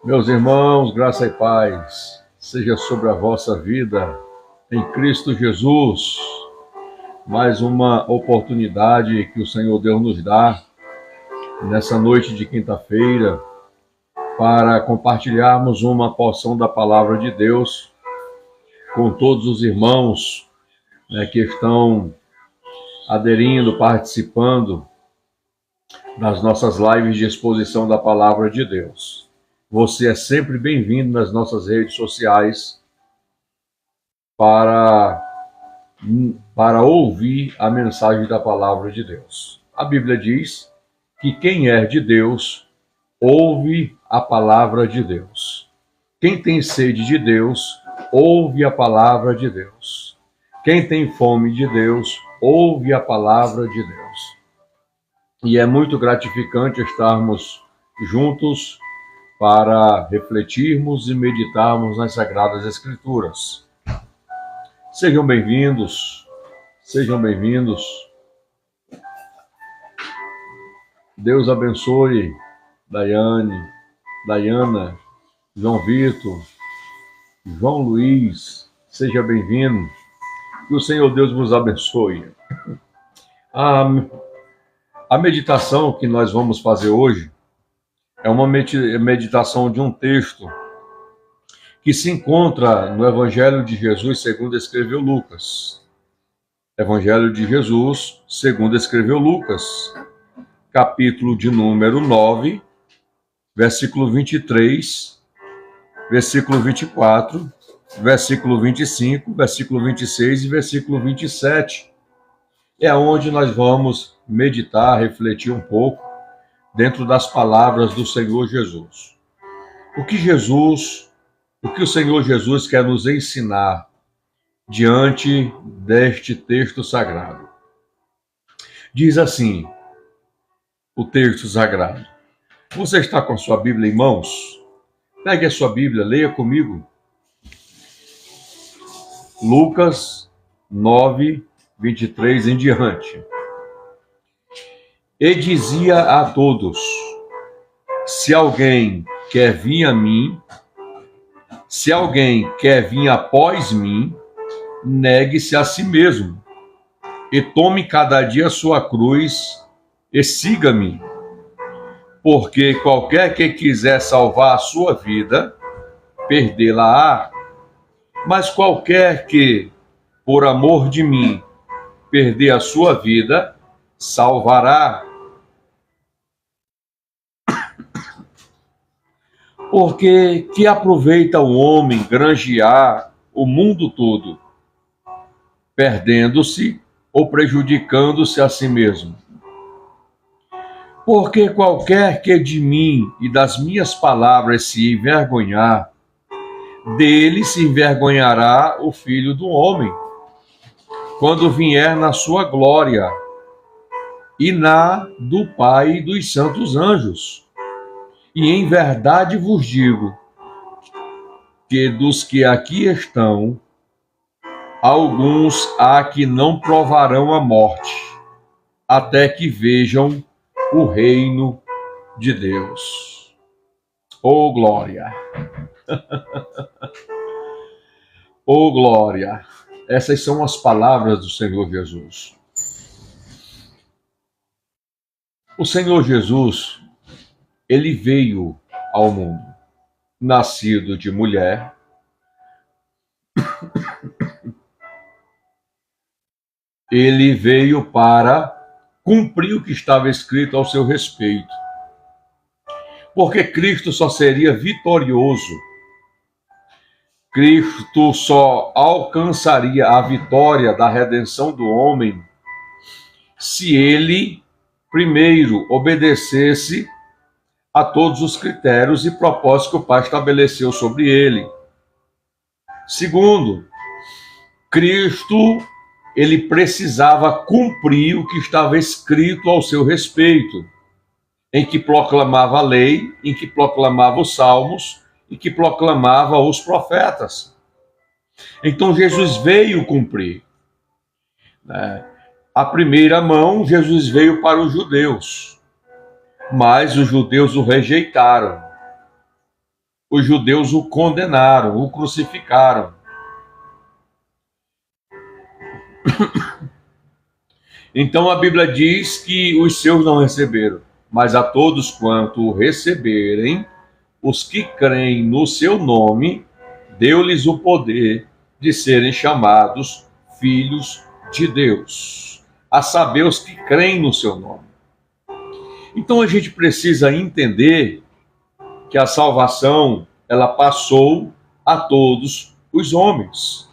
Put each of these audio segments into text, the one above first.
Meus irmãos, graça e paz seja sobre a vossa vida em Cristo Jesus. Mais uma oportunidade que o Senhor Deus nos dá nessa noite de quinta-feira para compartilharmos uma porção da palavra de Deus com todos os irmãos, que estão aderindo, participando das nossas lives de exposição da palavra de Deus. Você é sempre bem-vindo nas nossas redes sociais para ouvir a mensagem da palavra de Deus. A Bíblia diz que quem é de Deus ouve a palavra de Deus. Quem tem sede de Deus ouve a palavra de Deus. Quem tem fome de Deus ouve a palavra de Deus. E é muito gratificante estarmos juntos para refletirmos e meditarmos nas Sagradas Escrituras. Sejam bem-vindos, sejam bem-vindos. Deus abençoe Daiana, João Vitor, João Luiz, seja bem-vindo. Que o Senhor Deus vos abençoe. A meditação que nós vamos fazer hoje é uma meditação de um texto que se encontra no Evangelho de Jesus segundo escreveu Lucas. Evangelho de Jesus segundo escreveu Lucas, capítulo de número 9, versículo 23, versículo 24, versículo 25, versículo 26 e versículo 27. É onde nós vamos meditar, refletir um pouco dentro das palavras do Senhor Jesus. O que o Senhor Jesus quer nos ensinar diante deste texto sagrado? Diz assim, o texto sagrado. Você está com a sua Bíblia em mãos? Pegue a sua Bíblia, leia comigo. Lucas 9, 23 em diante. E dizia a todos: se alguém quer vir a mim, se alguém quer vir após mim, negue-se a si mesmo, e tome cada dia sua cruz, e siga-me. Porque qualquer que quiser salvar a sua vida, perdê-la-á. Mas qualquer que, por amor de mim, perder a sua vida, salvará. Porque que aproveita o homem granjear o mundo todo, perdendo-se ou prejudicando-se a si mesmo? Porque qualquer que de mim e das minhas palavras se envergonhar, dele se envergonhará o Filho do Homem, quando vier na sua glória e na do Pai e dos santos anjos. E em verdade vos digo que dos que aqui estão, alguns há que não provarão a morte, até que vejam o reino de Deus. Oh, glória! Oh, glória! Essas são as palavras do Senhor Jesus. O Senhor Jesus, ele veio ao mundo, nascido de mulher, ele veio para cumprir o que estava escrito ao seu respeito. Porque Cristo só seria vitorioso, Cristo só alcançaria a vitória da redenção do homem se ele, primeiro, obedecesse a todos os critérios e propósitos que o Pai estabeleceu sobre ele. Segundo, Cristo, ele precisava cumprir o que estava escrito ao seu respeito, em que proclamava a lei, em que proclamava os salmos, em que proclamava os profetas. Então Jesus veio cumprir. A primeira mão, Jesus veio para os judeus, mas os judeus o rejeitaram. os judeus o condenaram, o crucificaram. Então a Bíblia diz que os seus não receberam, mas a todos quanto o receberem, os que creem no seu nome, deu-lhes o poder de serem chamados filhos de Deus, a saber, os que creem no seu nome. Então a gente precisa entender que a salvação, ela passou a todos os homens.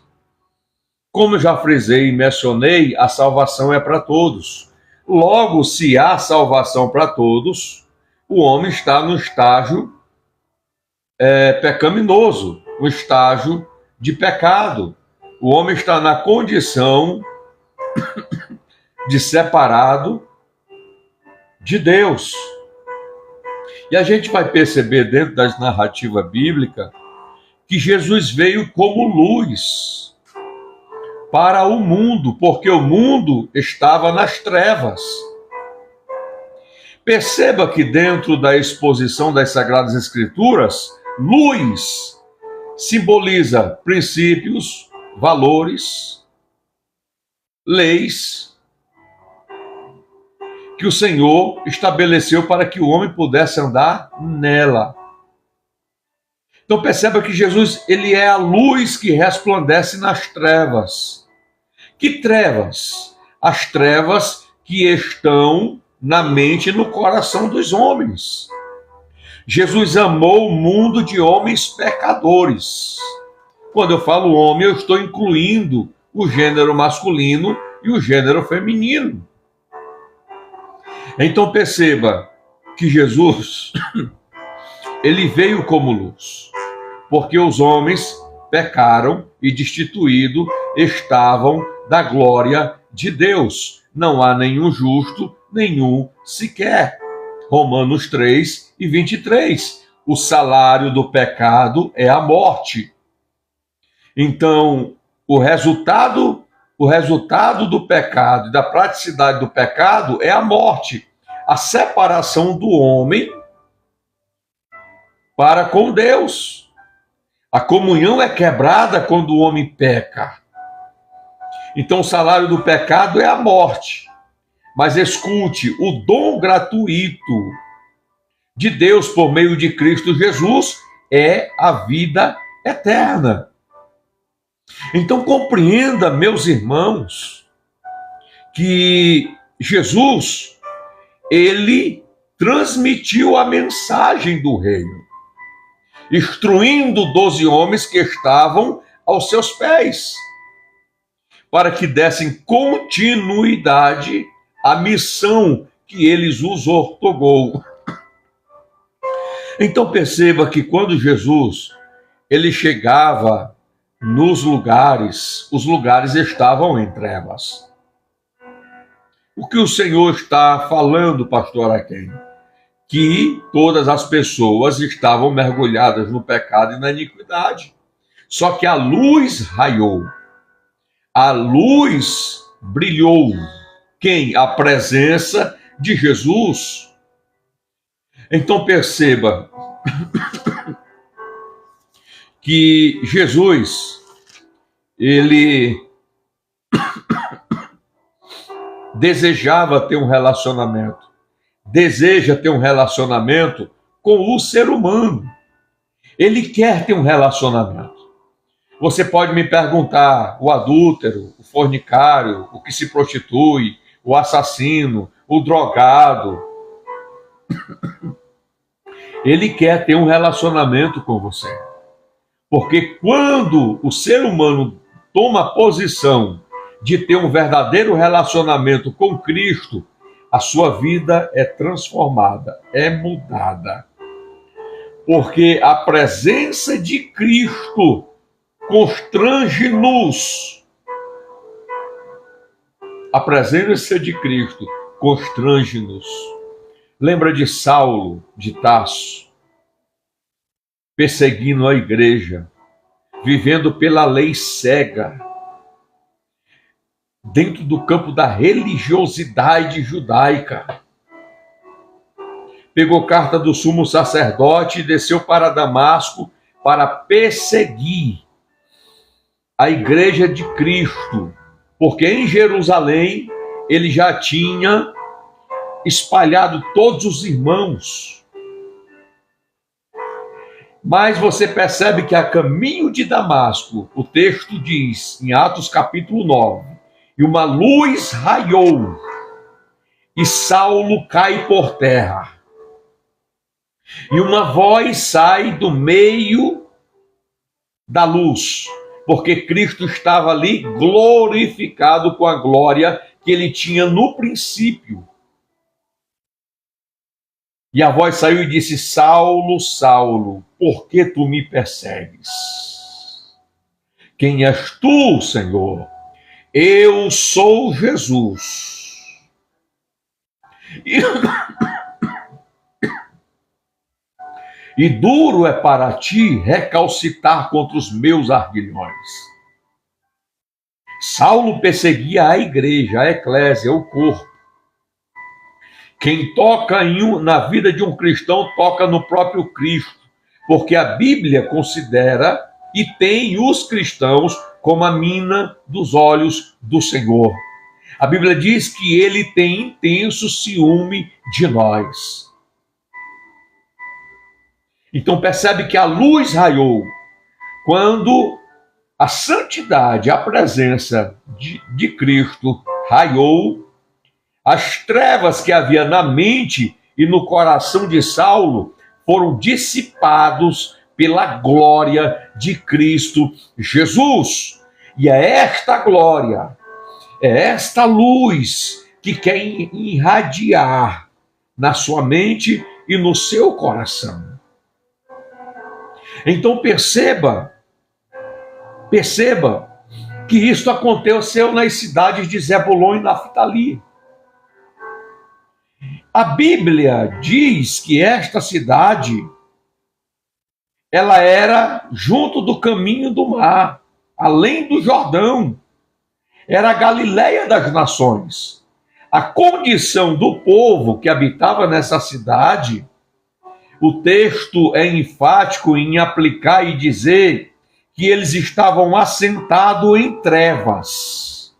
Como eu já frisei e mencionei, a salvação é para todos. Logo, se há salvação para todos, o homem está no estágio pecaminoso, no estágio de pecado. O homem está na condição de separado de Deus. E a gente vai perceber dentro da narrativa bíblica que Jesus veio como luz para o mundo, porque o mundo estava nas trevas. Perceba que dentro da exposição das Sagradas Escrituras, luz simboliza princípios, valores, leis que o Senhor estabeleceu para que o homem pudesse andar nela. Então perceba que Jesus, ele é a luz que resplandece nas trevas. Que trevas? As trevas que estão na mente e no coração dos homens. Jesus amou o mundo de homens pecadores. Quando eu falo homem, eu estou incluindo o gênero masculino e o gênero feminino. Então perceba que Jesus, ele veio como luz, porque os homens pecaram e destituídos estavam da glória de Deus. Não há nenhum justo, nenhum sequer. Romanos 3 e 23. O salário do pecado é a morte. Então, o resultado do pecado e da praticidade do pecado é a morte. A separação do homem para com Deus. A comunhão é quebrada quando o homem peca. Então o salário do pecado é a morte. Mas escute, o dom gratuito de Deus por meio de Cristo Jesus é a vida eterna. Então compreenda, meus irmãos, que Jesus, ele transmitiu a mensagem do reino, instruindo 12 homens que estavam aos seus pés, para que dessem continuidade à missão que eles os ortogou. Então perceba que quando Jesus ele chegava nos lugares, os lugares estavam em trevas. O que o Senhor está falando, pastor Aquém? Que todas as pessoas estavam mergulhadas no pecado e na iniquidade. Só que a luz raiou. A luz brilhou. Quem? A presença de Jesus. Então perceba que Jesus, ele desejava ter um relacionamento, deseja ter um relacionamento com o ser humano. Ele quer ter um relacionamento. Você pode me perguntar, o adúltero, o fornicário, o que se prostitui, o assassino, o drogado, ele quer ter um relacionamento com você. Porque quando o ser humano toma a posição de ter um verdadeiro relacionamento com Cristo, a sua vida é transformada, é mudada. Porque a presença de Cristo constrange-nos. A presença de Cristo constrange-nos. Lembra de Saulo, de Tarso, perseguindo a igreja, vivendo pela lei cega, dentro do campo da religiosidade judaica. Pegou carta do sumo sacerdote e desceu para Damasco para perseguir a igreja de Cristo, porque em Jerusalém ele já tinha espalhado todos os irmãos. Mas você percebe que a caminho de Damasco, o texto diz, em Atos capítulo 9, e uma luz raiou, e Saulo cai por terra. E uma voz sai do meio da luz, porque Cristo estava ali glorificado com a glória que ele tinha no princípio. E a voz saiu e disse: Saulo, Saulo, por que tu me persegues? Quem és tu, Senhor? Eu sou Jesus. E duro é para ti recalcitar contra os meus arguilhões. Saulo perseguia a igreja, a eclésia, o corpo. Quem toca na vida de um cristão, toca no próprio Cristo, porque a Bíblia considera e tem os cristãos como a mina dos olhos do Senhor. A Bíblia diz que ele tem intenso ciúme de nós. Então percebe que a luz raiou quando a santidade, a presença de Cristo raiou. As trevas que havia na mente e no coração de Saulo foram dissipados pela glória de Cristo Jesus. E é esta glória, é esta luz que quer irradiar na sua mente e no seu coração. Então perceba que isto aconteceu nas cidades de Zebulon e Naftali. A Bíblia diz que esta cidade, ela era junto do caminho do mar, além do Jordão. Era a Galileia das nações. A condição do povo que habitava nessa cidade, o texto é enfático em aplicar e dizer que eles estavam assentados em trevas.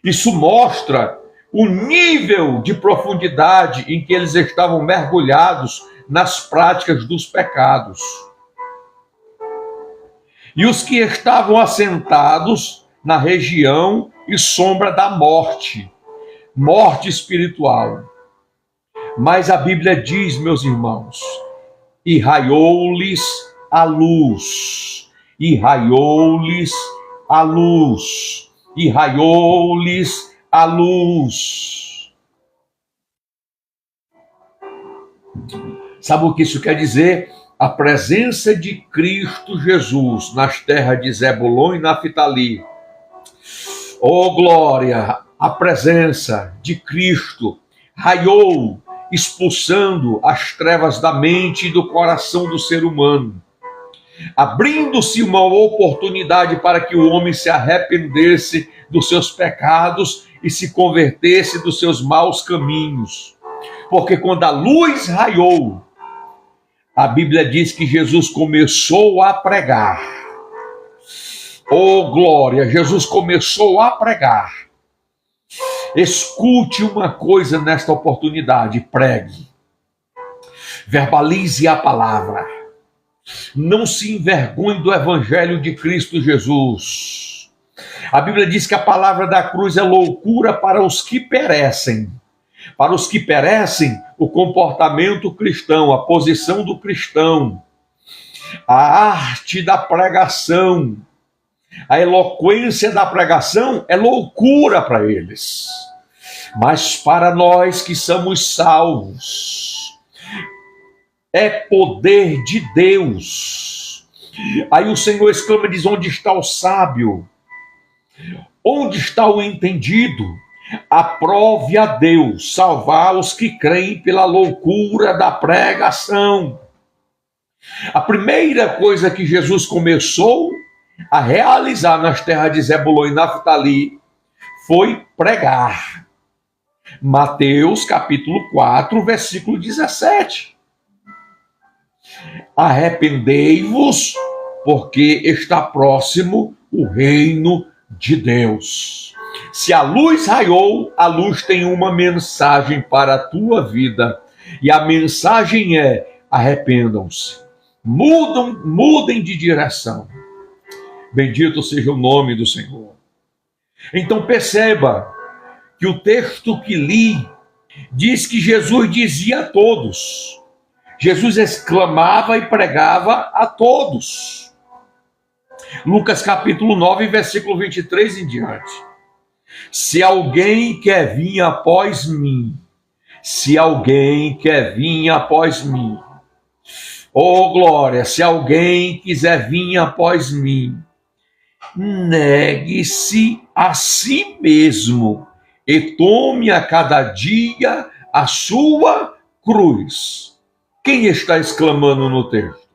Isso mostra o nível de profundidade em que eles estavam mergulhados nas práticas dos pecados. E os que estavam assentados na região e sombra da morte, morte espiritual. Mas a Bíblia diz, meus irmãos, e raiou-lhes a luz, e raiou-lhes a luz, e raiou-lhes a luz. Sabe o que isso quer dizer? A presença de Cristo Jesus nas terras de Zebulon e Naftali. Oh glória! A presença de Cristo raiou, expulsando as trevas da mente e do coração do ser humano, abrindo-se uma oportunidade para que o homem se arrependesse dos seus pecados e se convertesse dos seus maus caminhos. Porque quando a luz raiou, a Bíblia diz que Jesus começou a pregar. Oh glória! Jesus começou a pregar. Escute uma coisa nesta oportunidade, pregue. Verbalize a palavra. Não se envergonhe do Evangelho de Cristo Jesus. A Bíblia diz que a palavra da cruz é loucura para os que perecem. Para os que perecem, o comportamento cristão, a posição do cristão, a arte da pregação, a eloquência da pregação é loucura para eles. Mas para nós que somos salvos, é poder de Deus. Aí o Senhor exclama e diz: onde está o sábio? Onde está o entendido? Aprove a Deus salvar os que creem pela loucura da pregação. A primeira coisa que Jesus começou a realizar nas terras de Zebulon e Naftali foi pregar. Mateus capítulo 4, versículo 17. Arrependei-vos porque está próximo o reino de Deus. Se a luz raiou, a luz tem uma mensagem para a tua vida. E a mensagem é: arrependam-se, mudem de direção. Bendito seja o nome do Senhor. Então perceba que o texto que li diz que Jesus dizia a todos. Jesus exclamava e pregava a todos. Lucas capítulo 9, versículo 23 em diante. Se alguém quer vir após mim, se alguém quer vir após mim, oh glória, se alguém quiser vir após mim, negue-se a si mesmo e tome a cada dia a sua cruz. Quem está exclamando no texto?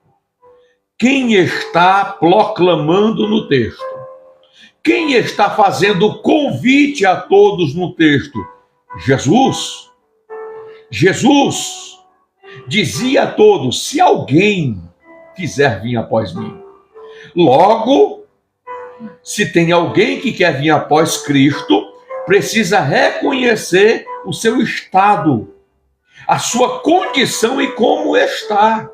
Quem está proclamando no texto? Quem está fazendo convite a todos no texto? Jesus. Jesus dizia a todos: se alguém quiser vir após mim. Logo, se tem alguém que quer vir após Cristo, precisa reconhecer o seu estado, a sua condição e como está.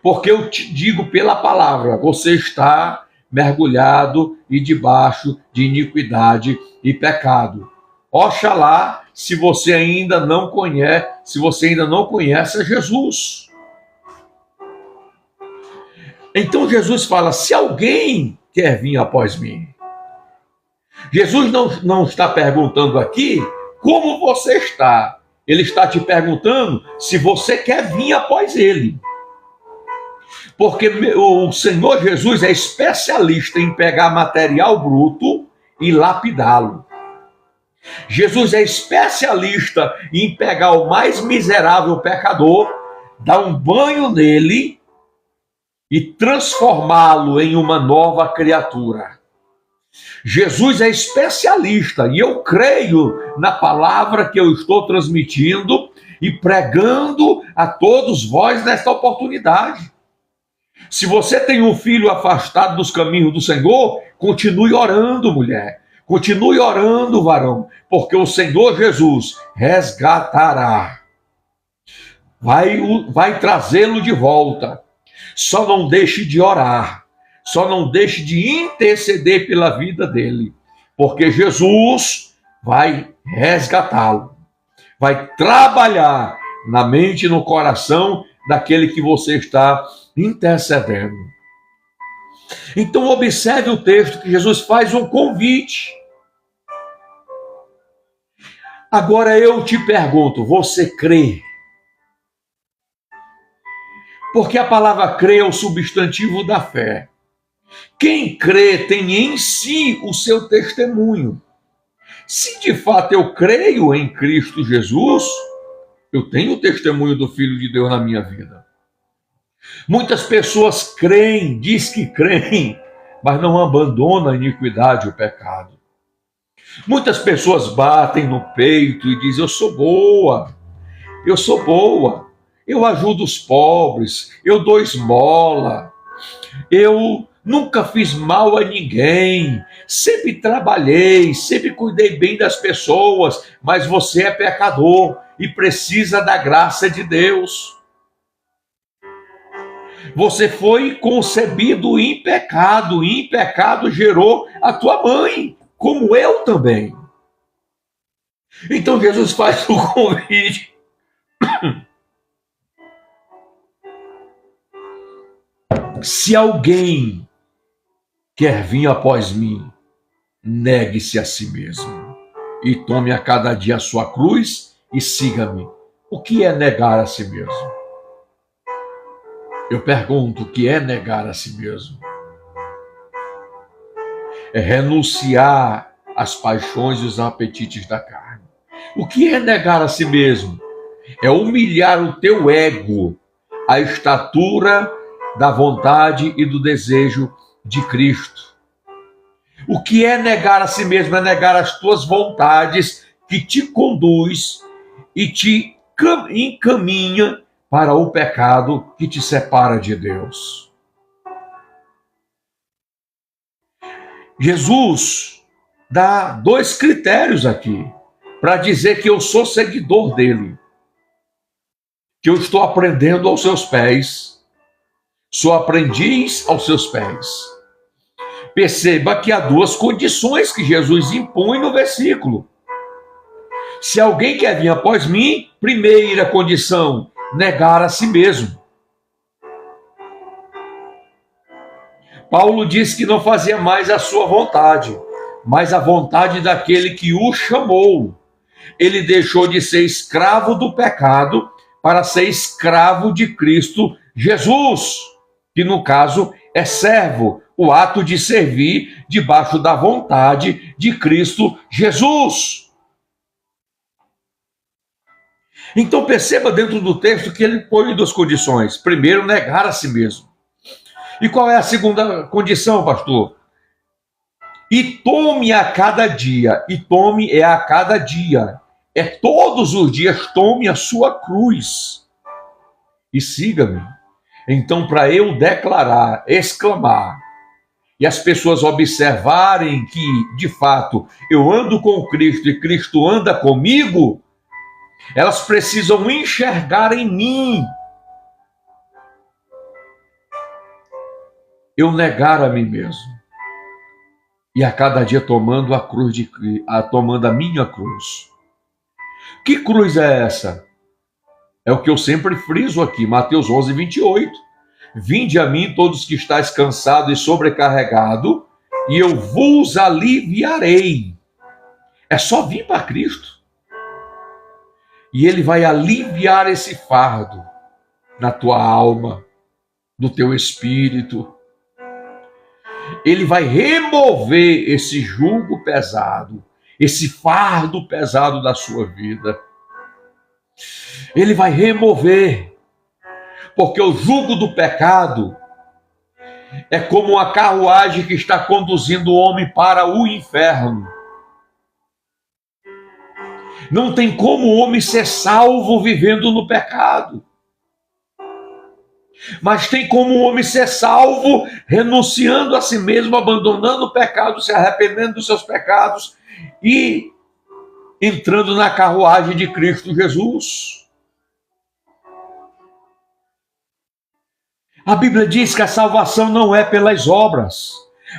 Porque eu te digo pela palavra, você está mergulhado e debaixo de iniquidade e pecado. Oxalá se você ainda não conhece a Jesus. Então Jesus fala: se alguém quer vir após mim. Jesus não está perguntando aqui como você está. Ele está te perguntando se você quer vir após ele. Porque o Senhor Jesus é especialista em pegar material bruto e lapidá-lo. Jesus é especialista em pegar o mais miserável pecador, dar um banho nele e transformá-lo em uma nova criatura. Jesus é especialista, e eu creio na palavra que eu estou transmitindo e pregando a todos vós nesta oportunidade. Se você tem um filho afastado dos caminhos do Senhor, continue orando, mulher. Continue orando, varão, porque o Senhor Jesus resgatará. Vai trazê-lo de volta. Só não deixe de orar. Só não deixe de interceder pela vida dele. Porque Jesus vai resgatá-lo. Vai trabalhar na mente e no coração daquele que você está intercedendo. Então observe o texto que Jesus faz um convite. Agora eu te pergunto, você crê? Porque a palavra crê é o substantivo da fé. Quem crê tem em si o seu testemunho. Se de fato eu creio em Cristo Jesus, eu tenho o testemunho do Filho de Deus na minha vida. Muitas pessoas creem, diz que creem, mas não abandonam a iniquidade e o pecado. Muitas pessoas batem no peito e dizem: eu sou boa, eu ajudo os pobres, eu dou esmola, eu nunca fiz mal a ninguém, sempre trabalhei, sempre cuidei bem das pessoas, mas você é pecador e precisa da graça de Deus. Você foi concebido em pecado gerou a tua mãe, como eu também. Então Jesus faz o convite. Se alguém quer vir após mim, negue-se a si mesmo e tome a cada dia a sua cruz e siga-me. O que é negar a si mesmo? Eu pergunto, o que é negar a si mesmo? É renunciar às paixões e os apetites da carne. O que é negar a si mesmo? É humilhar o teu ego à estatura da vontade e do desejo de Cristo. O que é negar a si mesmo? É negar as tuas vontades que te conduz e te encaminha para o pecado que te separa de Deus. Jesus dá dois critérios aqui para dizer que eu sou seguidor dele, que eu estou aprendendo aos seus pés, sou aprendiz aos seus pés. Perceba que há duas condições que Jesus impõe no versículo. Se alguém quer vir após mim, primeira condição, negar a si mesmo. Paulo disse que não fazia mais a sua vontade, mas a vontade daquele que o chamou. Ele deixou de ser escravo do pecado para ser escravo de Cristo Jesus, que no caso é servo, o ato de servir debaixo da vontade de Cristo Jesus. Então perceba dentro do texto que ele põe duas condições. Primeiro, negar a si mesmo. E qual é a segunda condição, pastor? E tome a cada dia. E tome é a cada dia. É todos os dias tome a sua cruz. E siga-me. Então, para eu declarar, exclamar, e as pessoas observarem que, de fato, eu ando com Cristo e Cristo anda comigo, elas precisam enxergar em mim eu negar a mim mesmo. E a cada dia tomando a cruz tomando a minha cruz. Que cruz é essa? É o que eu sempre friso aqui, Mateus 11, 28. Vinde a mim todos que estáis cansados e sobrecarregados, e eu vos aliviarei. É só vir para Cristo. E Ele vai aliviar esse fardo na tua alma, no teu espírito. Ele vai remover esse jugo pesado, esse fardo pesado da sua vida. Ele vai remover, porque o jugo do pecado é como uma carruagem que está conduzindo o homem para o inferno. Não tem como o homem ser salvo vivendo no pecado. Mas tem como o homem ser salvo renunciando a si mesmo, abandonando o pecado, se arrependendo dos seus pecados e entrando na carruagem de Cristo Jesus. A Bíblia diz que a salvação não é pelas obras,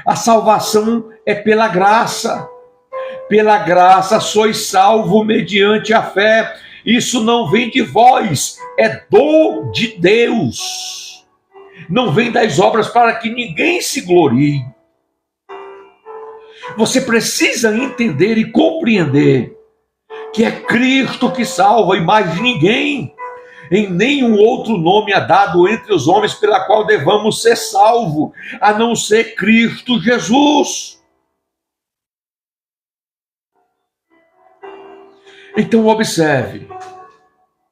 a salvação é pela graça. Pela graça sois salvo mediante a fé. Isso não vem de vós, é dom de Deus. Não vem das obras para que ninguém se glorie. Você precisa entender e compreender que é Cristo que salva e mais ninguém. Em nenhum outro nome é dado entre os homens pela qual devamos ser salvos, a não ser Cristo Jesus. Então observe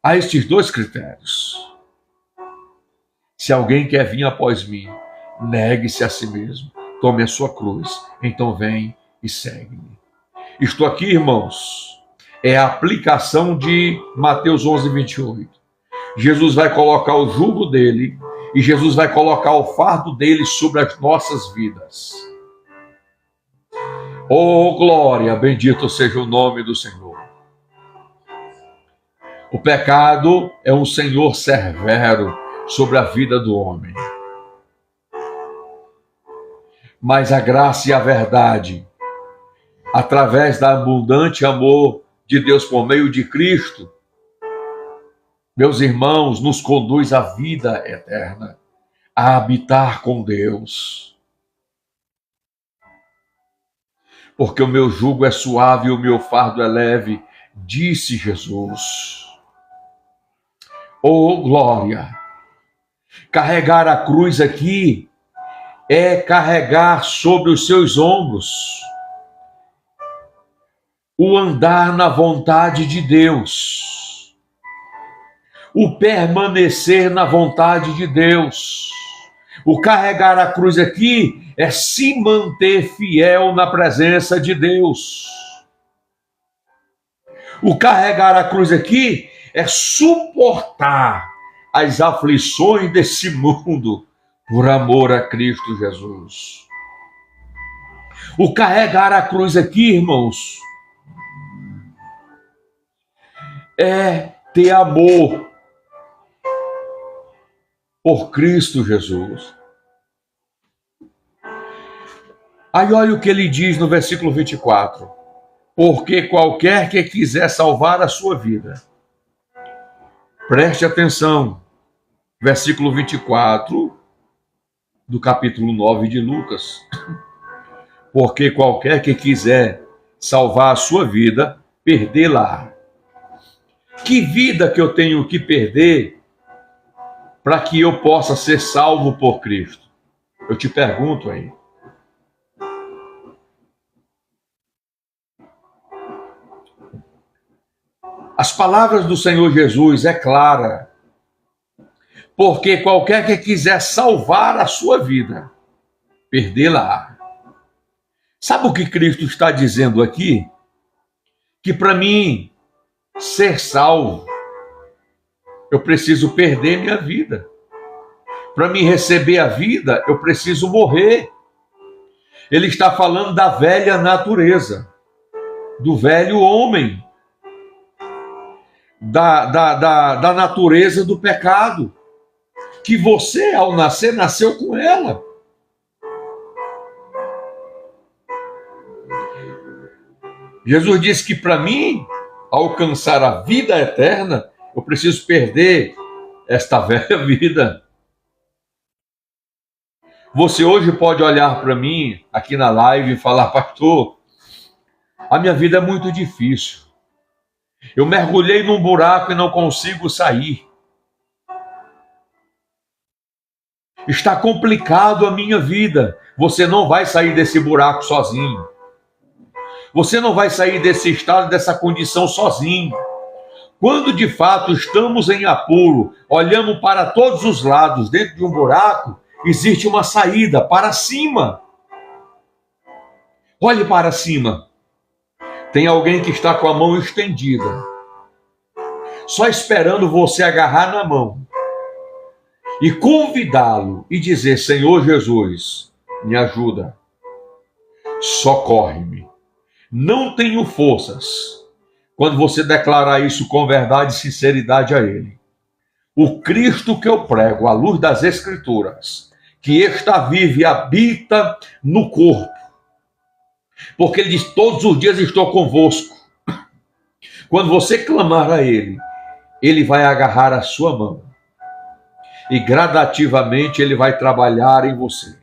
a estes dois critérios. Se alguém quer vir após mim, negue-se a si mesmo, tome a sua cruz, então vem e segue-me. Isto aqui, irmãos, é a aplicação de Mateus 11, 28. Jesus vai colocar o jugo dele e Jesus vai colocar o fardo dele sobre as nossas vidas. Oh, glória, bendito seja o nome do Senhor. O pecado é um senhor severo sobre a vida do homem. Mas a graça e a verdade, através da abundante amor de Deus por meio de Cristo, meus irmãos, nos conduz à vida eterna, a habitar com Deus. Porque o meu jugo é suave e o meu fardo é leve, disse Jesus. Oh, glória! Carregar a cruz aqui é carregar sobre os seus ombros o andar na vontade de Deus, o permanecer na vontade de Deus. O carregar a cruz aqui é se manter fiel na presença de Deus. O carregar a cruz aqui é suportar as aflições desse mundo por amor a Cristo Jesus. O carregar a cruz aqui, irmãos, é ter amor por Cristo Jesus. Aí olha o que ele diz no versículo 24. Porque qualquer que quiser salvar a sua vida. Preste atenção. Versículo 24 do capítulo 9 de Lucas. Porque qualquer que quiser salvar a sua vida, perdê-la. Que vida que eu tenho que perder para que eu possa ser salvo por Cristo? Eu te pergunto aí. As palavras do Senhor Jesus é clara. Porque qualquer que quiser salvar a sua vida, perdê-la. Sabe o que Cristo está dizendo aqui? Que para mim ser salvo, eu preciso perder minha vida. Para mim receber a vida, eu preciso morrer. Ele está falando da velha natureza, do velho homem, da natureza do pecado, que você, ao nascer, nasceu com ela. Jesus disse que para mim alcançar a vida eterna, eu preciso perder esta velha vida. Você hoje pode olhar para mim aqui na live e falar: pastor, a minha vida é muito difícil. Eu mergulhei num buraco e não consigo sair. Está complicado a minha vida. Você não vai sair desse buraco sozinho. Você não vai sair desse estado, dessa condição sozinho. Quando de fato estamos em apuro, olhamos para todos os lados dentro de um buraco, existe uma saída para cima. Olhe para cima. Tem alguém que está com a mão estendida, só esperando você agarrar na mão e convidá-lo e dizer: Senhor Jesus, me ajuda, socorre-me. Não tenho forças. Quando você declarar isso com verdade e sinceridade a Ele, o Cristo que eu prego, à luz das Escrituras, que está vivo e habita no corpo, porque Ele diz: todos os dias estou convosco. Quando você clamar a Ele, Ele vai agarrar a sua mão e gradativamente Ele vai trabalhar em você.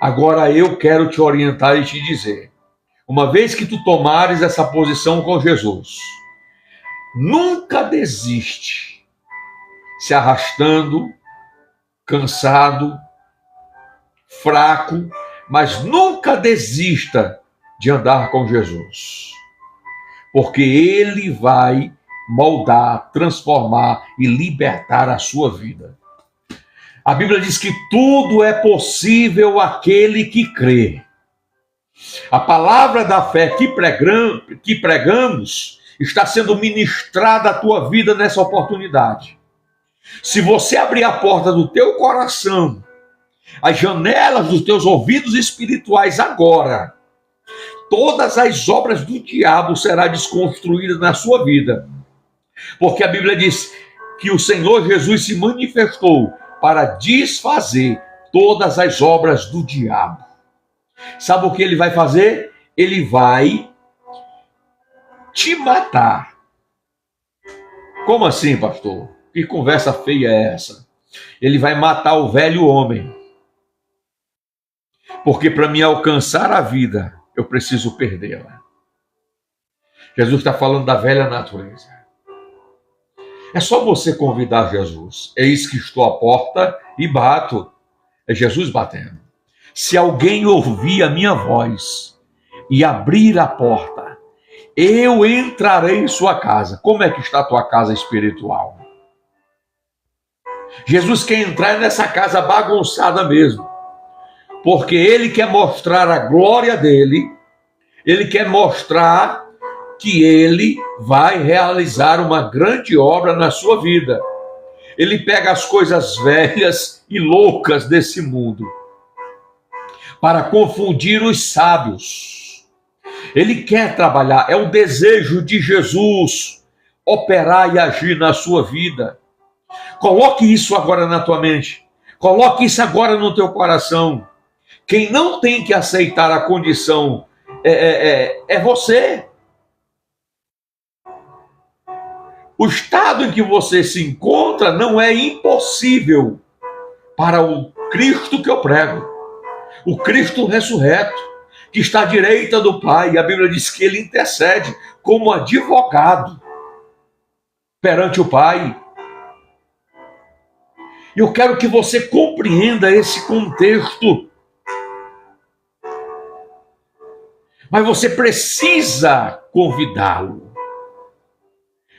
Agora eu quero te orientar e te dizer: uma vez que tu tomares essa posição com Jesus, nunca desiste, se arrastando, cansado, fraco, mas nunca desista de andar com Jesus, porque Ele vai moldar, transformar e libertar a sua vida. A Bíblia diz que tudo é possível àquele que crê. A palavra da fé que pregamos está sendo ministrada à tua vida nessa oportunidade. Se você abrir a porta do teu coração, as janelas dos teus ouvidos espirituais agora, todas as obras do diabo serão desconstruídas na sua vida. Porque a Bíblia diz que o Senhor Jesus se manifestou para desfazer todas as obras do diabo. Sabe o que ele vai fazer? Ele vai te matar. Como assim, pastor? Que conversa feia é essa? Ele vai matar o velho homem. Porque para me alcançar a vida, eu preciso perdê-la. Jesus está falando da velha natureza. É só você convidar Jesus. Eis que estou à porta e bato. É Jesus batendo. Se alguém ouvir a minha voz e abrir a porta, eu entrarei em sua casa. Como é que está a tua casa espiritual? Jesus quer entrar nessa casa bagunçada mesmo, porque Ele quer mostrar a glória dEle, Ele quer mostrar que Ele vai realizar uma grande obra na sua vida. Ele pega as coisas velhas e loucas desse mundo, para confundir os sábios. Ele quer trabalhar, é o desejo de Jesus operar e agir na sua vida. Coloque isso agora na tua mente. Coloque isso agora no teu coração. Quem não tem que aceitar a condição é você. O estado em que você se encontra não é impossível para o Cristo que eu prego. O Cristo ressurreto, que está à direita do Pai. A Bíblia diz que ele intercede como advogado perante o Pai. Eu quero que você compreenda esse contexto. Mas você precisa convidá-lo.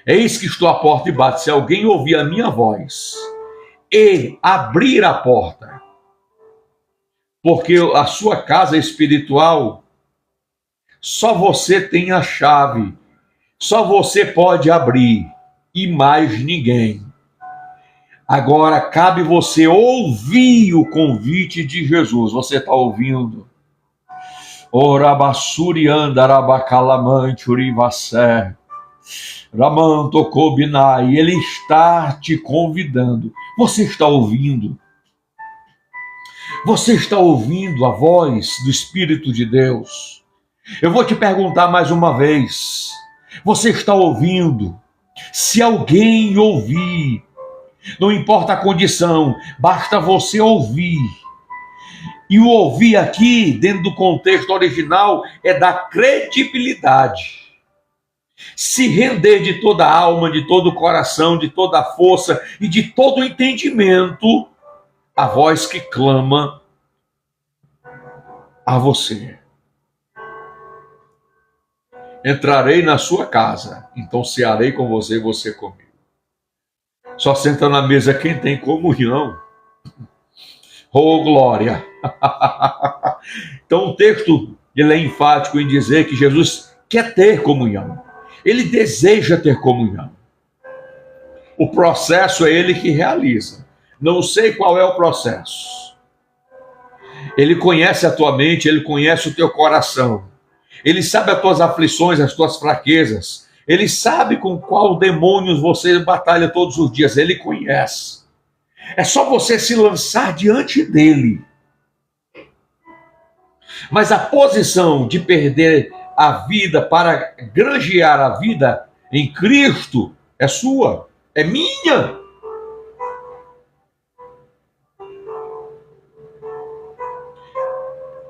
Eis que estou à porta e bato. Se alguém ouvir a minha voz e abrir a porta, porque a sua casa espiritual, só você tem a chave, só você pode abrir e mais ninguém. Agora cabe você ouvir o convite de Jesus. Você está ouvindo? Orabassuri andarabacalamante urivassé. Ramanto Kobinai, ele está te convidando. Você está ouvindo? Você está ouvindo a voz do Espírito de Deus? Eu vou te perguntar mais uma vez. Você está ouvindo? Se alguém ouvir, não importa a condição, basta você ouvir. E o ouvir aqui, dentro do contexto original, é da credibilidade. Se render de toda a alma, de todo o coração, de toda a força e de todo o entendimento, a voz que clama a você. Entrarei na sua casa, então cearei com você e você comigo. Só senta na mesa quem tem comunhão. Oh, glória! Então o texto ele é enfático em dizer que Jesus quer ter comunhão. Ele deseja ter comunhão. O processo é ele que realiza. Não sei qual é o processo. Ele conhece a tua mente, ele conhece o teu coração. Ele sabe as tuas aflições, as tuas fraquezas. Ele sabe com qual demônios você batalha todos os dias. Ele conhece. É só você se lançar diante dele. Mas a posição de perder a vida para granjear a vida em Cristo é sua, é minha.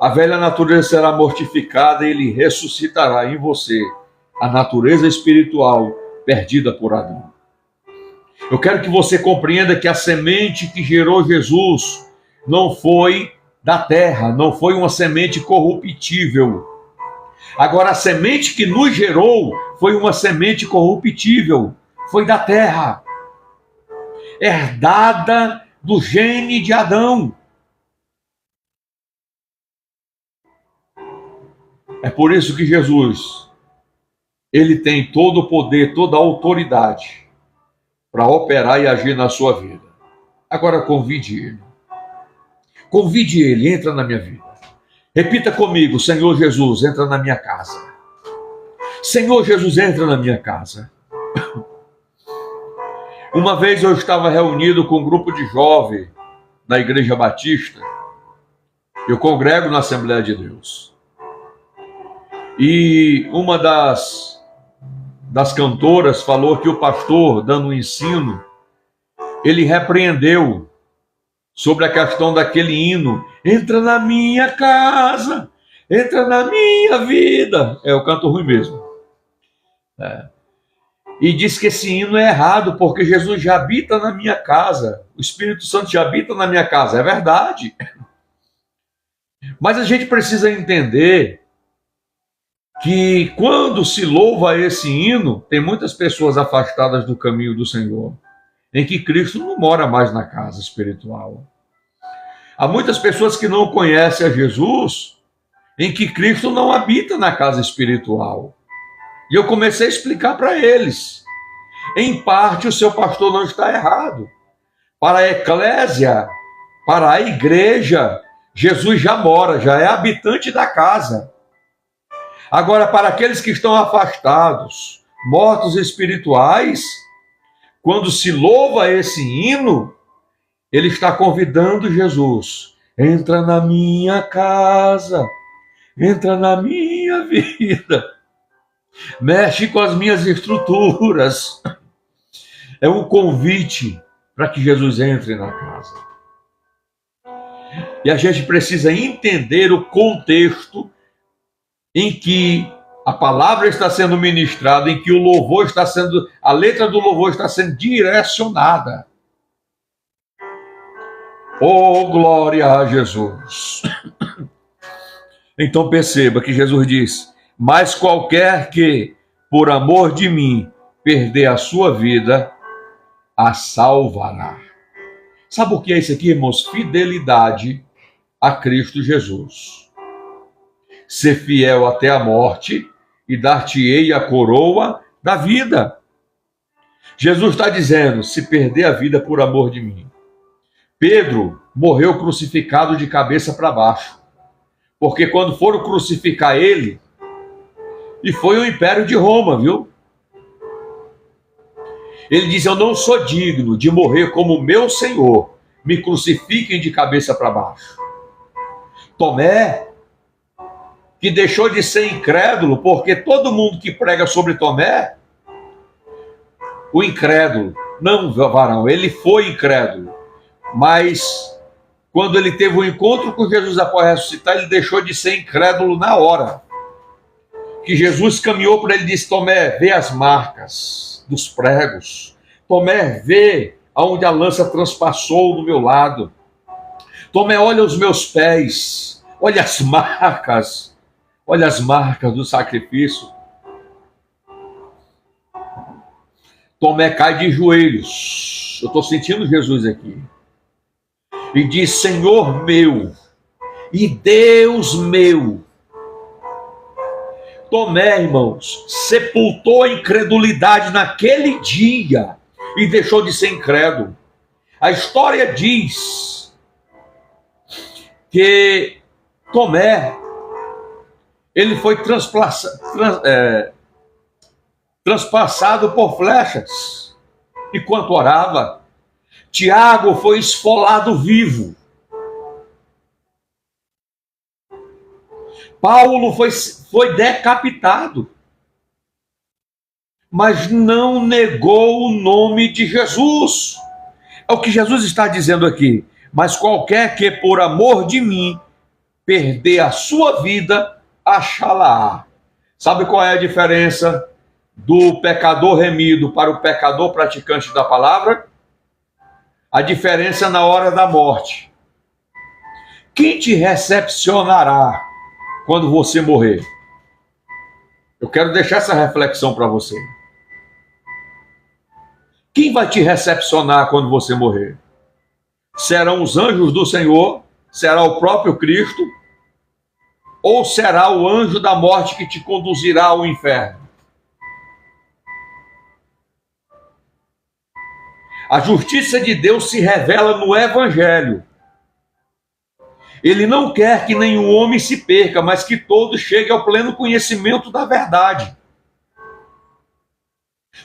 A velha natureza será mortificada e ele ressuscitará em você a natureza espiritual perdida por Adão. Eu quero que você compreenda que a semente que gerou Jesus não foi da terra, não foi uma semente corruptível. Agora, a semente que nos gerou foi uma semente corruptível, foi da terra, herdada do gene de Adão. É por isso que Jesus, ele tem todo o poder, toda a autoridade para operar e agir na sua vida. Agora convide ele. Convide ele, entra na minha vida. Repita comigo: Senhor Jesus, entra na minha casa. Senhor Jesus, entra na minha casa. Uma vez eu estava reunido com um grupo de jovens da Igreja Batista. Eu congrego na Assembleia de Deus. E uma das cantoras falou que o pastor, dando um ensino, ele repreendeu sobre a questão daquele hino: entra na minha casa, entra na minha vida. Eu canto ruim mesmo. E diz que esse hino é errado, porque Jesus já habita na minha casa, o Espírito Santo já habita na minha casa. É verdade. Mas a gente precisa entender que quando se louva esse hino, tem muitas pessoas afastadas do caminho do Senhor, em que Cristo não mora mais na casa espiritual. Há muitas pessoas que não conhecem a Jesus, em que Cristo não habita na casa espiritual. E eu comecei a explicar para eles. Em parte, o seu pastor não está errado. Para a eclésia, para a igreja, Jesus já mora, já é habitante da casa. Agora, para aqueles que estão afastados, mortos espirituais, quando se louva esse hino, ele está convidando Jesus. Entra na minha casa, entra na minha vida, mexe com as minhas estruturas. É um convite para que Jesus entre na casa. E a gente precisa entender o contexto em que a palavra está sendo ministrada, em que o louvor está sendo, a letra do louvor está sendo direcionada. Oh, glória a Jesus! Então perceba que Jesus diz: mas qualquer que, por amor de mim, perder a sua vida, a salvará. Sabe o que é isso aqui, irmãos? Fidelidade a Cristo Jesus. Ser fiel até a morte e dar-te-ei a coroa da vida. Jesus está dizendo: se perder a vida por amor de mim. Pedro morreu crucificado de cabeça para baixo, porque quando foram crucificar ele, e foi o Império de Roma, viu? Ele diz: eu não sou digno de morrer como meu Senhor, me crucifiquem de cabeça para baixo. Tomé, que deixou de ser incrédulo, porque todo mundo que prega sobre Tomé, o incrédulo, não, varão, ele foi incrédulo, mas quando ele teve um encontro com Jesus após ressuscitar, ele deixou de ser incrédulo na hora. Que Jesus caminhou para ele e disse: Tomé, vê as marcas dos pregos. Tomé, vê aonde a lança transpassou no meu lado. Tomé, olha os meus pés, olha as marcas do sacrifício. Tomé cai de joelhos. Eu estou sentindo Jesus aqui. E diz: Senhor meu e Deus meu. Tomé, irmãos, sepultou a incredulidade naquele dia e deixou de ser incrédulo. A história diz que Tomé, ele foi transpassado por flechas enquanto orava. Tiago foi esfolado vivo. Paulo foi decapitado, mas não negou o nome de Jesus. É o que Jesus está dizendo aqui. Mas qualquer que por amor de mim perder a sua vida, achá-la. Sabe qual é a diferença do pecador remido para o pecador praticante da palavra? A diferença na hora da morte. Quem te recepcionará quando você morrer? Eu quero deixar essa reflexão para você. Quem vai te recepcionar quando você morrer? Serão os anjos do Senhor? Será o próprio Cristo? Ou será o anjo da morte que te conduzirá ao inferno? A justiça de Deus se revela no Evangelho. Ele não quer que nenhum homem se perca, mas que todos cheguem ao pleno conhecimento da verdade.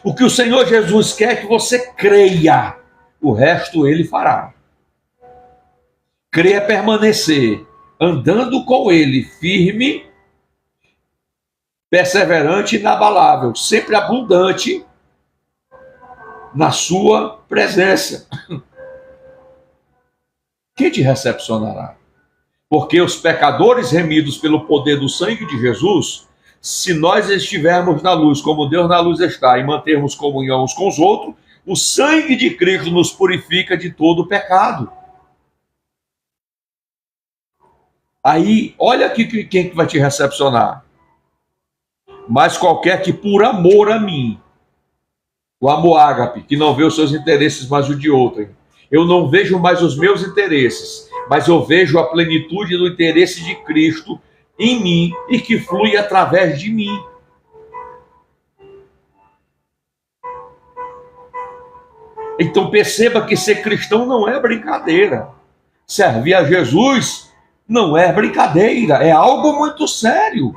O que o Senhor Jesus quer é que você creia, o resto ele fará. Crer é permanecer, andando com ele, firme, perseverante e inabalável, sempre abundante na sua presença. Quem te recepcionará? Porque os pecadores remidos pelo poder do sangue de Jesus, se nós estivermos na luz, como Deus na luz está, e mantermos comunhão uns com os outros, o sangue de Cristo nos purifica de todo o pecado. Aí, olha aqui quem vai te recepcionar. Mas qualquer que por amor a mim, o amor ágape, que não vê os seus interesses, mas o de outrem. Eu não vejo mais os meus interesses, mas eu vejo a plenitude do interesse de Cristo em mim e que flui através de mim. Então perceba que ser cristão não é brincadeira. Servir a Jesus Não é brincadeira, é algo muito sério.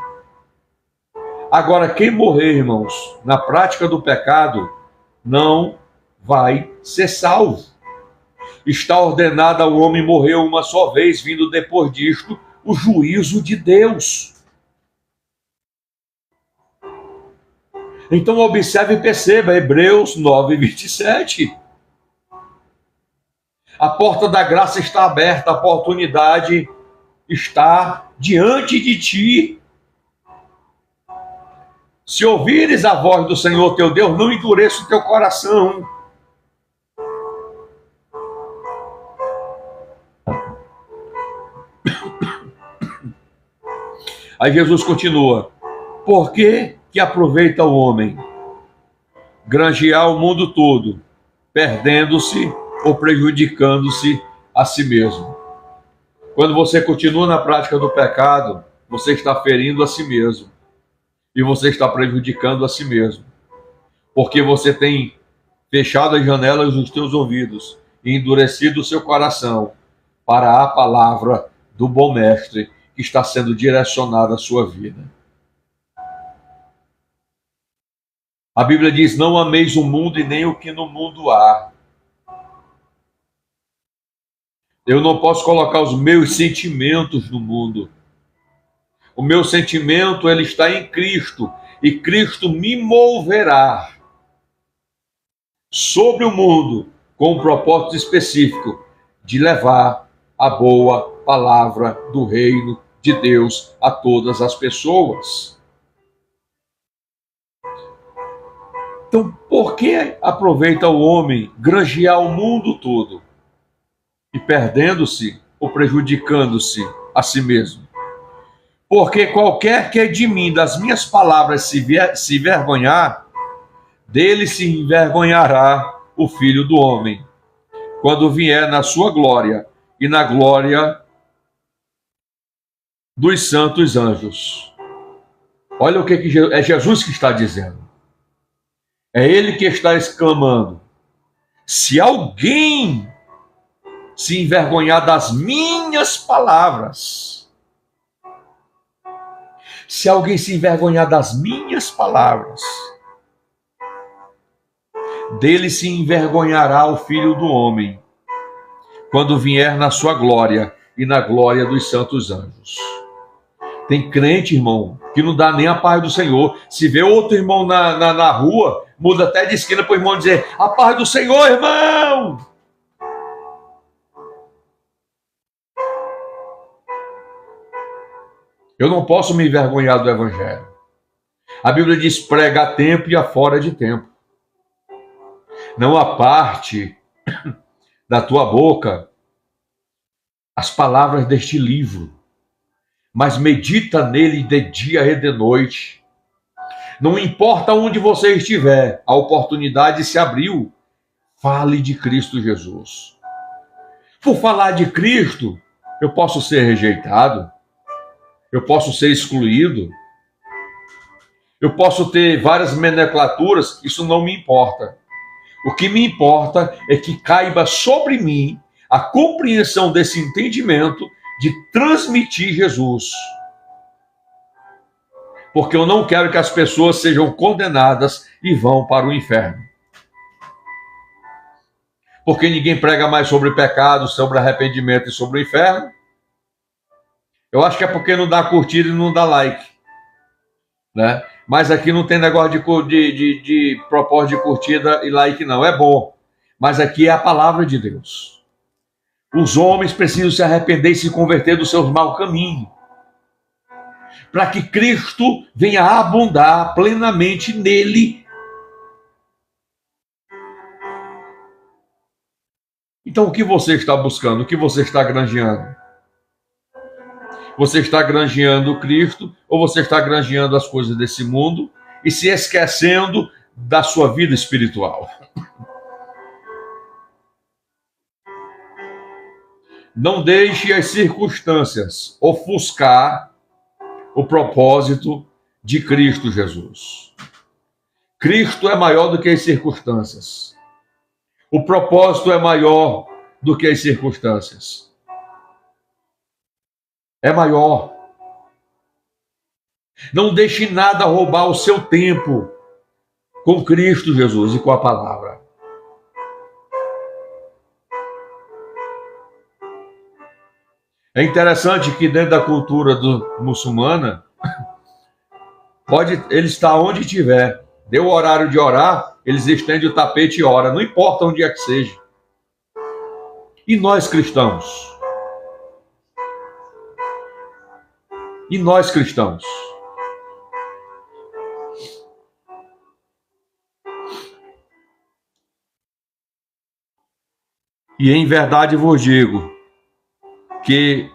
Agora, quem morrer, irmãos, na prática do pecado, não vai ser salvo. Está ordenado ao homem morrer uma só vez, vindo depois disto o juízo de Deus. Então observe e perceba, Hebreus 9:27. A porta da graça está aberta, a oportunidade está diante de ti. Se ouvires a voz do Senhor teu Deus, não endureça o teu coração. Aí Jesus continua: por que aproveita o homem granjear o mundo todo, perdendo-se ou prejudicando-se a si mesmo? Quando você continua na prática do pecado, você está ferindo a si mesmo e você está prejudicando a si mesmo, porque você tem fechado as janelas dos teus ouvidos e endurecido o seu coração para a palavra do bom mestre que está sendo direcionada à sua vida. A Bíblia diz: não ameis o mundo e nem o que no mundo há. Eu não posso colocar os meus sentimentos no mundo. O meu sentimento, ele está em Cristo, e Cristo me moverá sobre o mundo com um propósito específico de levar a boa palavra do reino de Deus a todas as pessoas. Então, por que aproveita o homem granjear o mundo todo e perdendo-se ou prejudicando-se a si mesmo? Porque qualquer que de mim, das minhas palavras, se envergonhar, dele se envergonhará o Filho do Homem, quando vier na sua glória e na glória dos santos anjos. Olha o que é Jesus que está dizendo. É ele que está exclamando: se alguém se envergonhar das minhas palavras, se alguém se envergonhar das minhas palavras, dele se envergonhará o Filho do Homem, quando vier na sua glória e na glória dos santos anjos. Tem crente, irmão, que não dá nem a paz do Senhor. Se vê outro irmão na rua, muda até de esquina para o irmão dizer: a paz do Senhor, irmão! Eu não posso me envergonhar do Evangelho. A Bíblia diz: prega a tempo e a fora de tempo. Não aparte da tua boca as palavras deste livro, mas medita nele de dia e de noite. Não importa onde você estiver, a oportunidade se abriu. Fale de Cristo Jesus. Por falar de Cristo, eu posso ser rejeitado, eu posso ser excluído, eu posso ter várias nomenclaturas, isso não me importa. O que me importa é que caiba sobre mim a compreensão desse entendimento de transmitir Jesus. Porque eu não quero que as pessoas sejam condenadas e vão para o inferno. Porque ninguém prega mais sobre pecado, sobre arrependimento e sobre o inferno. Eu acho que é porque não dá curtida e não dá like, né? Mas aqui não tem negócio de propósito de curtida e like, não. É bom, mas aqui é a palavra de Deus. Os homens precisam se arrepender e se converter dos seus maus caminhos, para que Cristo venha abundar plenamente nele. Então, o que você está buscando? O que você está granjeando? Você está granjeando Cristo ou você está granjeando as coisas desse mundo e se esquecendo da sua vida espiritual? Não deixe as circunstâncias ofuscar o propósito de Cristo Jesus. Cristo é maior do que as circunstâncias. O propósito é maior do que as circunstâncias. é maior. Não deixe nada roubar o seu tempo com Cristo Jesus e com a palavra. É interessante que dentro da cultura muçulmana, ele está onde estiver. Deu o horário de orar, eles estendem o tapete e oram, não importa onde é que seja. E nós cristãos? E nós cristãos? E em verdade vos digo que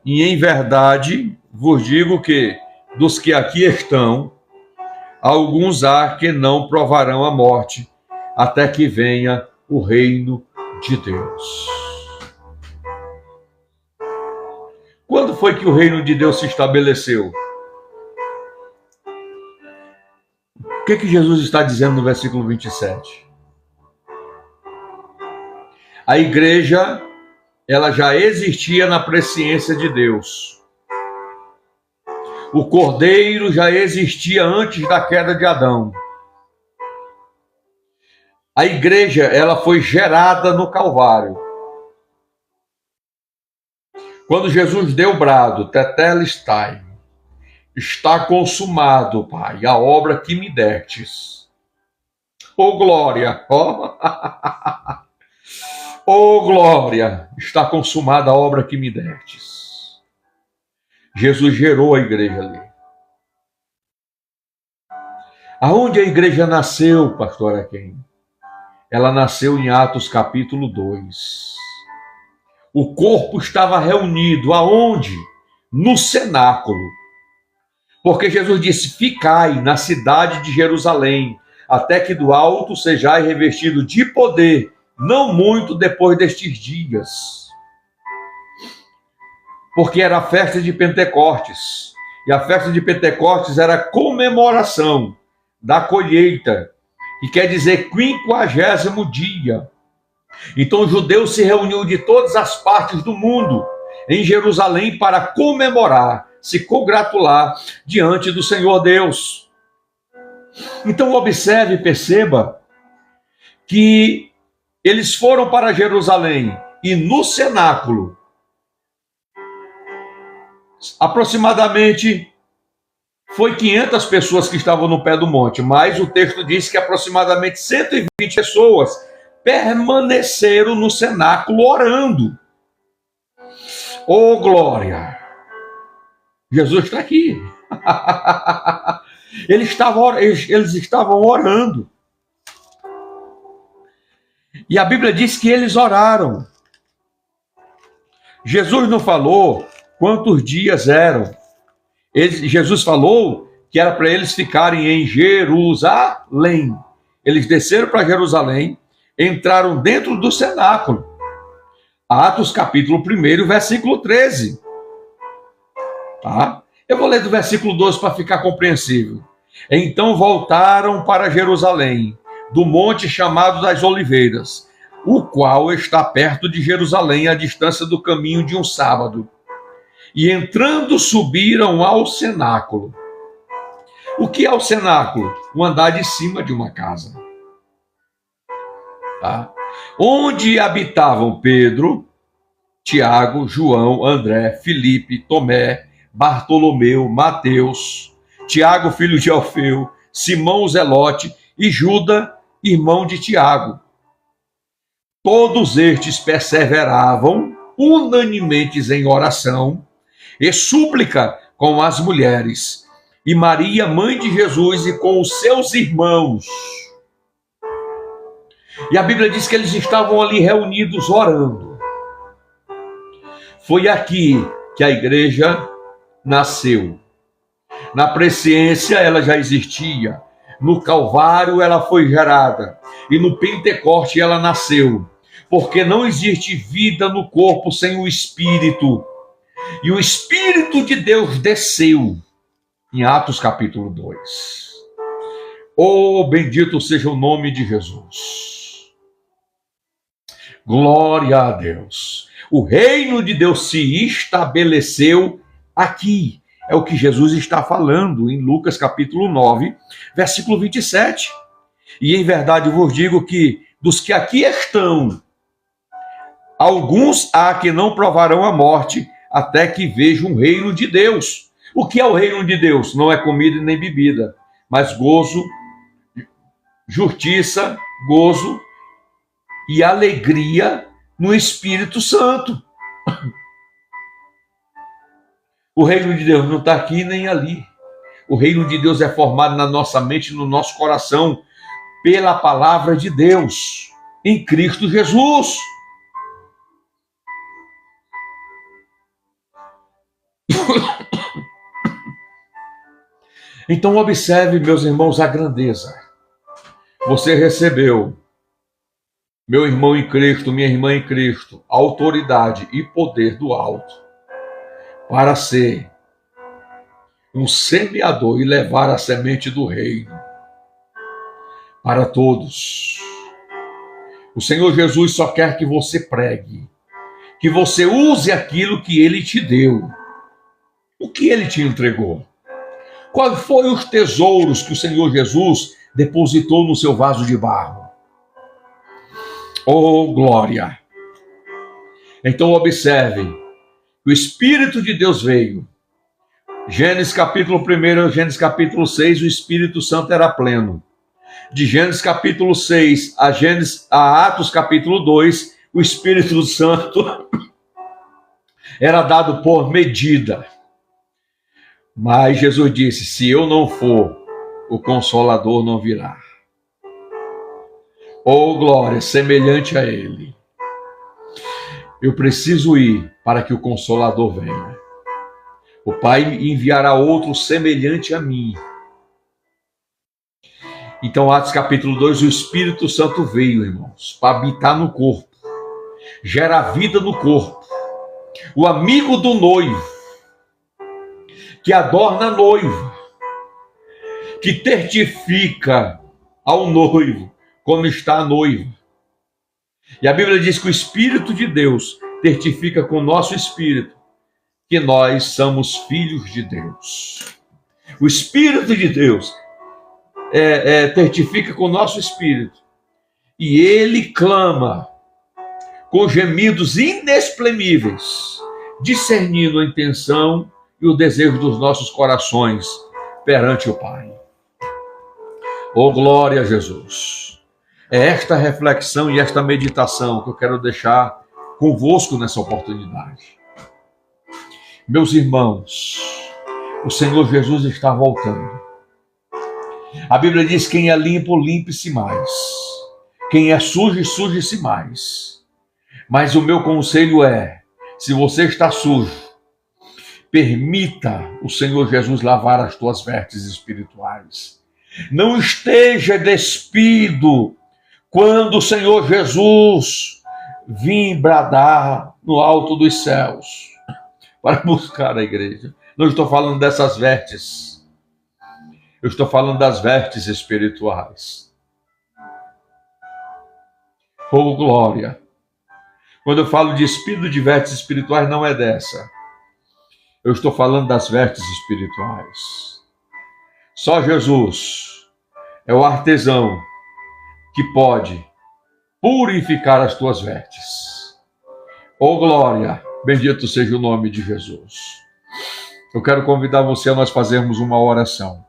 e em verdade vos digo que dos que aqui estão, alguns há que não provarão a morte até que venha o reino de Deus. Quando foi que o reino de Deus se estabeleceu? O que Jesus está dizendo no versículo 27? A igreja, ela já existia na presciência de Deus. O Cordeiro já existia antes da queda de Adão. A igreja, ela foi gerada no Calvário. Quando Jesus deu o brado, Tetelestai, está consumado, Pai, a obra que me destes. Oh, glória! Oh, glória! Está consumada a obra que me destes. Jesus gerou a igreja ali. Aonde a igreja nasceu, pastor Aquém? Ela nasceu em Atos capítulo 2. O corpo estava reunido aonde? No cenáculo. Porque Jesus disse: ficai na cidade de Jerusalém, até que do alto sejais revestido de poder, não muito depois destes dias. Porque era a festa de Pentecostes. E a festa de Pentecostes era a comemoração da colheita, que quer dizer 50º dia. Então o judeu se reuniu de todas as partes do mundo em Jerusalém para comemorar, se congratular diante do Senhor Deus. Então observe e perceba que eles foram para Jerusalém e no cenáculo, aproximadamente foi 500 pessoas que estavam no pé do monte, mas o texto diz que aproximadamente 120 pessoas permaneceram no cenáculo orando. Oh, glória! Jesus está aqui. Eles estavam orando. E a Bíblia diz que eles oraram. Jesus não falou quantos dias eram. Jesus falou que era para eles ficarem em Jerusalém. Eles desceram para Jerusalém, entraram dentro do cenáculo. Atos capítulo 1, versículo 13. Tá? Eu vou ler do versículo 12 para ficar compreensível. Então voltaram para Jerusalém, do monte chamado das Oliveiras, o qual está perto de Jerusalém, à distância do caminho de um sábado. E entrando, subiram ao cenáculo. O que é o cenáculo? O andar de cima de uma casa. Tá? Onde habitavam Pedro, Tiago, João, André, Filipe, Tomé, Bartolomeu, Mateus, Tiago, filho de Alfeu, Simão o Zelote e Judas, irmão de Tiago. Todos estes perseveravam unanimemente em oração e súplica com as mulheres, e Maria, mãe de Jesus, e com os seus irmãos. E a Bíblia diz que eles estavam ali reunidos orando. Foi aqui que a igreja nasceu. Na presciência ela já existia. No Calvário ela foi gerada. E no Pentecoste ela nasceu. Porque não existe vida no corpo sem o Espírito. E o Espírito de Deus desceu em Atos capítulo 2. Oh, bendito seja o nome de Jesus. Glória a Deus. O reino de Deus se estabeleceu aqui. É o que Jesus está falando em Lucas capítulo 9, versículo 27. E em verdade vos digo que dos que aqui estão, alguns há que não provarão a morte até que vejam o reino de Deus. O que é o reino de Deus? Não é comida nem bebida, mas gozo, justiça, gozo e alegria no Espírito Santo. O reino de Deus não está aqui nem ali. O reino de Deus é formado na nossa mente, no nosso coração, pela palavra de Deus, em Cristo Jesus. Então observe, meus irmãos, a grandeza. Você recebeu, meu irmão em Cristo, minha irmã em Cristo, autoridade e poder do alto para ser um semeador e levar a semente do reino para todos. O Senhor Jesus só quer que você pregue, que você use aquilo que Ele te deu. O que Ele te entregou? Quais foram os tesouros que o Senhor Jesus depositou no seu vaso de barro? Oh, glória! Então observe, o Espírito de Deus veio. Gênesis capítulo 1, Gênesis capítulo 6, o Espírito Santo era pleno. De Gênesis capítulo 6 a Atos capítulo 2, o Espírito Santo era dado por medida. Mas Jesus disse, se eu não for, o Consolador não virá. Oh, glória, semelhante a Ele. Eu preciso ir para que o Consolador venha. O Pai enviará outro semelhante a mim. Então, Atos capítulo 2, o Espírito Santo veio, irmãos, para habitar no corpo. Gera vida no corpo. O amigo do noivo, que adorna a noiva, que testifica ao noivo como está a noiva. E a Bíblia diz que o Espírito de Deus testifica com o nosso espírito que nós somos filhos de Deus. O Espírito de Deus testifica com o nosso espírito. E ele clama com gemidos inexprimíveis, discernindo a intenção e o desejo dos nossos corações perante o Pai. Oh, glória a Jesus! É esta reflexão e esta meditação que eu quero deixar convosco nessa oportunidade. Meus irmãos, o Senhor Jesus está voltando. A Bíblia diz, quem é limpo, limpe-se mais. Quem é sujo, suje-se mais. Mas o meu conselho é, se você está sujo, permita o Senhor Jesus lavar as tuas vestes espirituais. Não esteja despido quando o Senhor Jesus vir bradar no alto dos céus para buscar a igreja. Não estou falando dessas vestes. Eu estou falando das vestes espirituais. Oh, glória! Quando eu falo de espírito de vestes espirituais, não é dessa. Eu estou falando das vestes espirituais. Só Jesus é o artesão que pode purificar as tuas vestes. Oh, glória! Bendito seja o nome de Jesus. Eu quero convidar você a nós fazermos uma oração.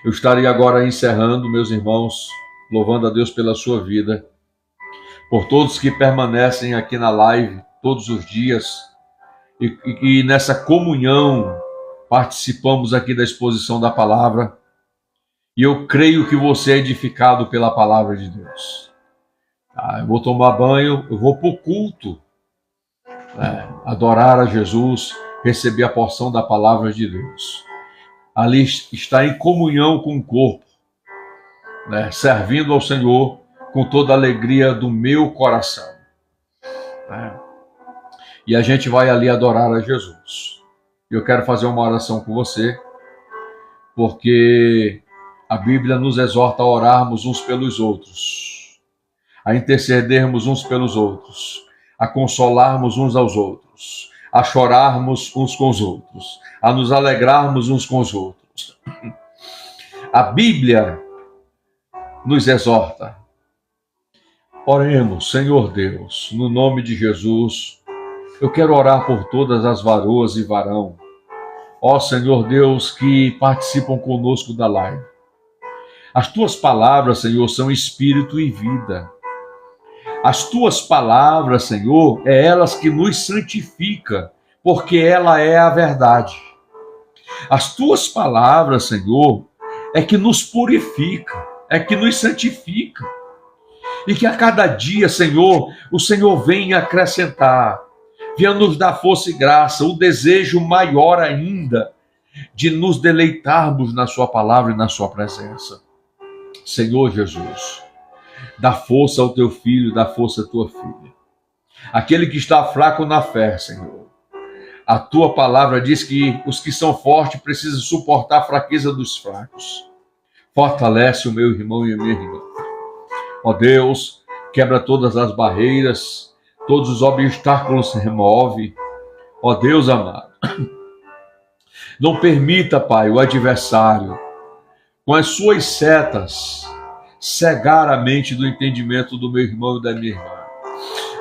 Eu estarei agora encerrando, meus irmãos, louvando a Deus pela sua vida, por todos que permanecem aqui na live todos os dias e nessa comunhão participamos aqui da exposição da palavra. E eu creio que você é edificado pela palavra de Deus. Eu vou tomar banho, eu vou para o culto, adorar a Jesus, receber a porção da palavra de Deus. Ali está em comunhão com o corpo, servindo ao Senhor com toda a alegria do meu coração. E a gente vai ali adorar a Jesus. Eu quero fazer uma oração com você, porque a Bíblia nos exorta a orarmos uns pelos outros. a intercedermos uns pelos outros, a consolarmos uns aos outros, a chorarmos uns com os outros, a nos alegrarmos uns com os outros. A Bíblia nos exorta. Oremos, Senhor Deus, no nome de Jesus. Eu quero orar por todas as varoas e varão, ó Senhor Deus, que participam conosco da live. As tuas palavras, Senhor, são espírito e vida. As tuas palavras, Senhor, é elas que nos santifica, porque ela é a verdade. As tuas palavras, Senhor, é que nos purifica, é que nos santifica. E que a cada dia, Senhor, o Senhor venha acrescentar, venha nos dar força e graça, o desejo maior ainda de nos deleitarmos na sua palavra e na sua presença. Senhor Jesus, dá força ao teu filho, dá força à tua filha. Aquele que está fraco na fé, Senhor. A tua palavra diz que os que são fortes precisam suportar a fraqueza dos fracos. Fortalece o meu irmão e a minha irmã. Ó Deus, quebra todas as barreiras, todos os obstáculos remove. Ó Deus amado, não permita, Pai, o adversário, com as suas setas, cegar a mente do entendimento do meu irmão e da minha irmã.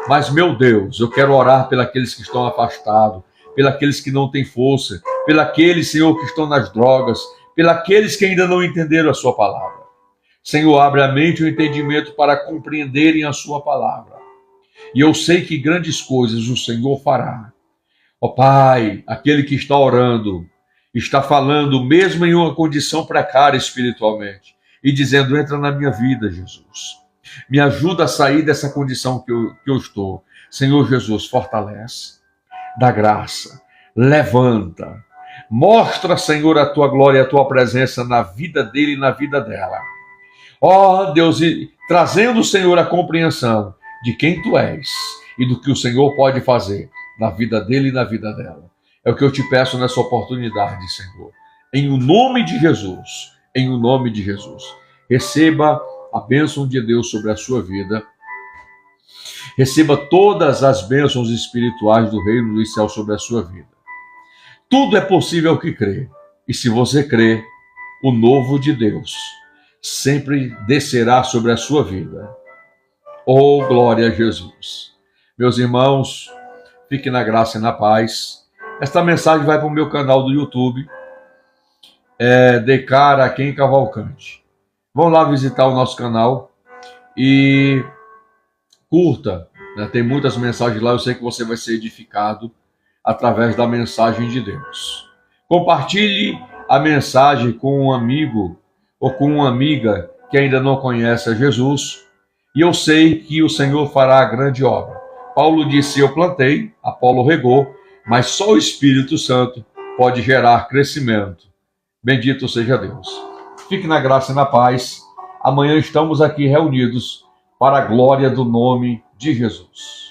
Mas, meu Deus, eu quero orar pelos que estão afastados, pelos que não têm força, pelos, Senhor, que estão nas drogas, pelos que ainda não entenderam a sua palavra. Senhor, abre a mente e o entendimento para compreenderem a sua palavra. E eu sei que grandes coisas o Senhor fará. Ó Pai, aquele que está orando, está falando mesmo em uma condição precária espiritualmente, e dizendo, entra na minha vida, Jesus. Me ajuda a sair dessa condição que eu estou. Senhor Jesus, fortalece, dá graça, levanta, mostra, Senhor, a tua glória e a tua presença na vida dele e na vida dela. Ó Deus, trazendo, Senhor, a compreensão de quem tu és e do que o Senhor pode fazer na vida dele e na vida dela. É o que eu te peço nessa oportunidade, Senhor. Em o nome de Jesus, em o nome de Jesus. Receba a bênção de Deus sobre a sua vida. Receba todas as bênçãos espirituais do reino dos céus sobre a sua vida. Tudo é possível ao que crê. E se você crê, o novo de Deus sempre descerá sobre a sua vida. Oh, glória a Jesus. Meus irmãos, fiquem na graça e na paz. Esta mensagem vai para o meu canal do YouTube, De Cara a Quem Cavalcante. Vão lá visitar o nosso canal e curta, né? Tem muitas mensagens lá, eu sei que você vai ser edificado através da mensagem de Deus. Compartilhe a mensagem com um amigo ou com uma amiga que ainda não conhece a Jesus, e eu sei que o Senhor fará a grande obra. Paulo disse, eu plantei, Apolo regou, mas só o Espírito Santo pode gerar crescimento. Bendito seja Deus. Fique na graça e na paz. Amanhã estamos aqui reunidos para a glória do nome de Jesus.